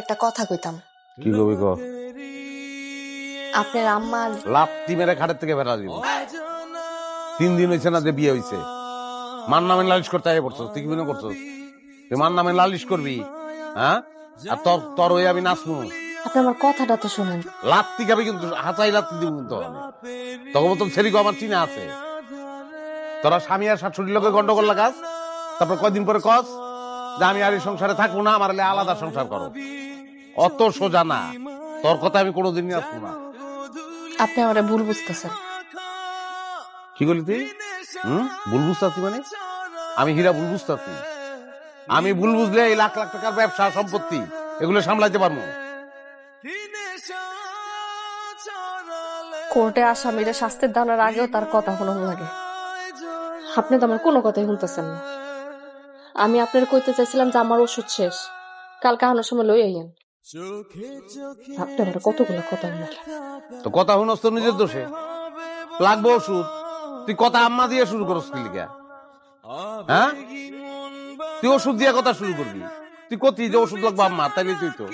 একটা কথা কইতাম। কি কবি ক? আপনার আম্মার লাত্তি মেরে খাটের থেকে বেড়া দিব। 3 দিন হয়েছে না যে বিয়ে হয়েছে, মার নামে লালিশ করতে আগে পড়ছো। তুই কি মনে করছো তুই মার নামে লালিশ করবি? হ্যাঁ, আর তোর তোর হয়ে আমি নাচমু? আপনি আমার কথাটা তো শোনেন। লাত্তি খাবি কিন্তু, হাঁচাই লাত্তি দিব কিন্তু আমি। তখন তো ছেলেকে আমার চিনা আছে। তোরা স্বামী আর শাশুড়ির লোকে গন্ডগোল লাগাস, তারপর কয়দিন পরে কস যে আমি আর এই সংসারে থাকবো না, আমার আলাদা সংসার করো। অত সোজা না, তোর কথা আমি কোনোদিনই আসবো না। আপনি আমার ভুল বুঝতেছেন। কি বলি তুই? ভুল বুঝতেছি মানে? আমি হীরা ভুল বুঝতেছি? আমি ভুল বুঝলে এই লাখ লাখ টাকার ব্যবসা সম্পত্তি এগুলো সামলাইতে পারবো। কোর্টে আসামিরা শাস্তির দানের আগেও তার কথা শোনানো লাগে। আপনি তো আমার কোনো কথাই শুনতেছেন না। আমি আপনার কইতে চাইছিলাম যে আমার ওষুধ শেষ, কালকে আনার সময় লই আইয়েন। আপনি আমার কতগুলো কথা শুনালেন। তো কথা শুনস তো নিজের দোষে। লাগবো ওষুধ, তুই কথা আম্মা দিয়ে শুরু করস কি লিগা? হ্যাঁ, তুই ওষুধ দিয়ে কথা শুরু করবি? তুই কতি যে ওষুধ লাগবো আম্মা, তাইলে তুই তো